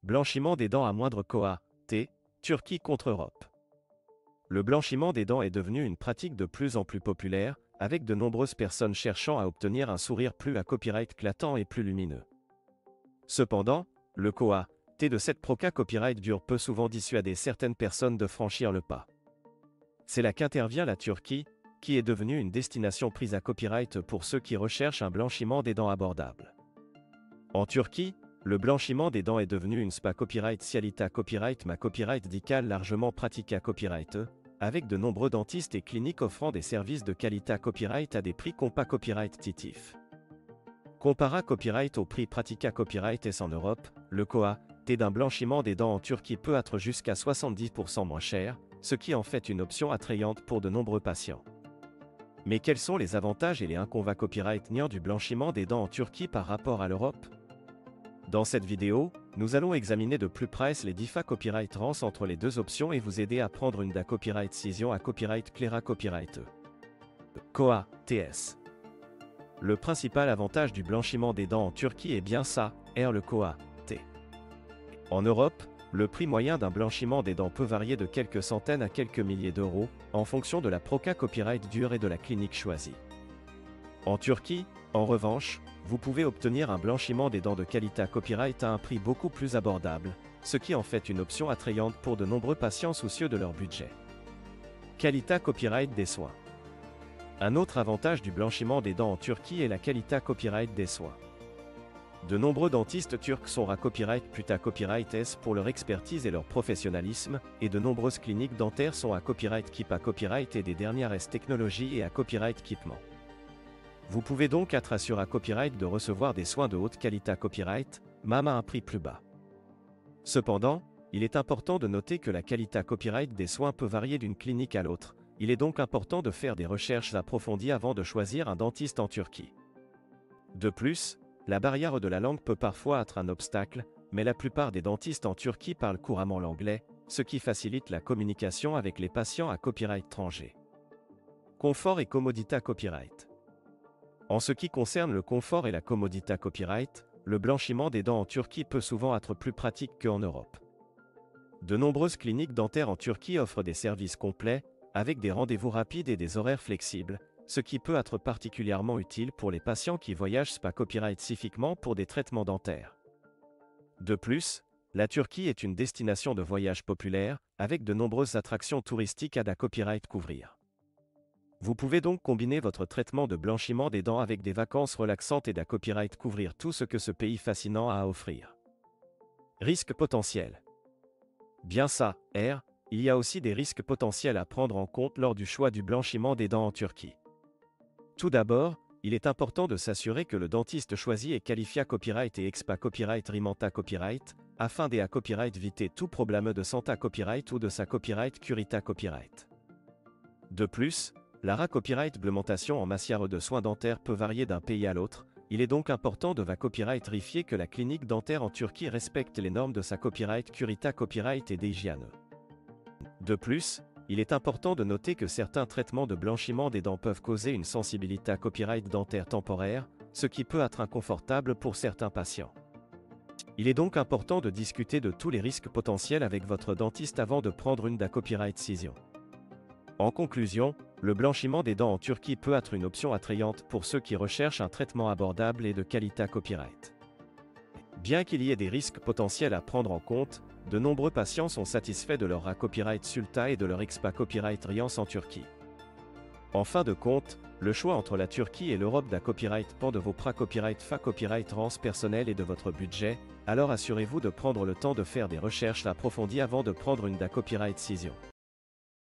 Blanchiment des dents à moindre coût, Turquie contre Europe. Le blanchiment des dents est devenu une pratique de plus en plus populaire, avec de nombreuses personnes cherchant à obtenir un sourire plus à copyright éclatant et plus lumineux. Cependant, le coût de cette proca copyright dure peut souvent dissuader certaines personnes de franchir le pas. C'est là qu'intervient la Turquie, qui est devenue une destination prise à copyright pour ceux qui recherchent un blanchiment des dents abordable. En Turquie, le blanchiment des dents est devenu une spa copyright Cialita copyright ma copyright dical largement pratiquée à copyright, avec de nombreux dentistes et cliniques offrant des services de qualité copyright à des prix compas copyright titif. Compara copyright au prix Pratica copyright S en Europe, le coût d'un blanchiment des dents en Turquie peut être jusqu'à 70% moins cher, ce qui en fait une option attrayante pour de nombreux patients. Mais quels sont les avantages et les inconvénients copyright niant du blanchiment des dents en Turquie par rapport à l'Europe? Dans cette vidéo, nous allons examiner de plus près les différences copyright rance entre les deux options et vous aider à prendre une da copyright cision à copyright clara copyright coût-ts. Le principal avantage du blanchiment des dents en Turquie est bien ça, le coût. En Europe, le prix moyen d'un blanchiment des dents peut varier de quelques centaines à quelques milliers d'euros, en fonction de la proca copyright dure et de la clinique choisie. En Turquie, en revanche, vous pouvez obtenir un blanchiment des dents de qualité copyright à un prix beaucoup plus abordable, ce qui en fait une option attrayante pour de nombreux patients soucieux de leur budget. Qualité copyright des soins. Un autre avantage du blanchiment des dents en Turquie est la qualité copyright des soins. De nombreux dentistes turcs sont à copyright puta copyright S pour leur expertise et leur professionnalisme, et de nombreuses cliniques dentaires sont à copyright Kipa copyright et des dernières S technologies et à copyright Kipment. Vous pouvez donc être assuré à copyright de recevoir des soins de haute qualité copyright, même à un prix plus bas. Cependant, il est important de noter que la qualité copyright des soins peut varier d'une clinique à l'autre, il est donc important de faire des recherches approfondies avant de choisir un dentiste en Turquie. De plus, la barrière de la langue peut parfois être un obstacle, mais la plupart des dentistes en Turquie parlent couramment l'anglais, ce qui facilite la communication avec les patients à copyright étranger. Confort et commodité copyright. En ce qui concerne le confort et la commodité copyright, le blanchiment des dents en Turquie peut souvent être plus pratique qu'en Europe. De nombreuses cliniques dentaires en Turquie offrent des services complets, avec des rendez-vous rapides et des horaires flexibles, ce qui peut être particulièrement utile pour les patients qui voyagent pas copyright spécifiquement pour des traitements dentaires. De plus, la Turquie est une destination de voyage populaire, avec de nombreuses attractions touristiques à da copyright couvrir. Vous pouvez donc combiner votre traitement de blanchiment des dents avec des vacances relaxantes et da copyright couvrir tout ce que ce pays fascinant a à offrir. Risques potentiels. Bien ça, il y a aussi des risques potentiels à prendre en compte lors du choix du blanchiment des dents en Turquie. Tout d'abord, il est important de s'assurer que le dentiste choisi est qualifié à copyright et expa copyright rimanta copyright, afin de copyright éviter tout problème de santé copyright ou de sa copyright curita copyright. De plus, la copyright réglementation en matière de soins dentaires peut varier d'un pays à l'autre, il est donc important de copyright vérifier que la clinique dentaire en Turquie respecte les normes de sa copyright curita copyright et d'hygiène. De plus, il est important de noter que certains traitements de blanchiment des dents peuvent causer une sensibilité à copyright dentaire temporaire, ce qui peut être inconfortable pour certains patients. Il est donc important de discuter de tous les risques potentiels avec votre dentiste avant de prendre une da copyright décision. En conclusion, le blanchiment des dents en Turquie peut être une option attrayante pour ceux qui recherchent un traitement abordable et de qualité copyright. Bien qu'il y ait des risques potentiels à prendre en compte, de nombreux patients sont satisfaits de leur copyright sulta et de leur expa copyright riance en Turquie. En fin de compte, le choix entre la Turquie et l'Europe da copyright dépend de vos copyright copyright rance personnel et de votre budget, alors assurez-vous de prendre le temps de faire des recherches approfondies avant de prendre une da copyright décision.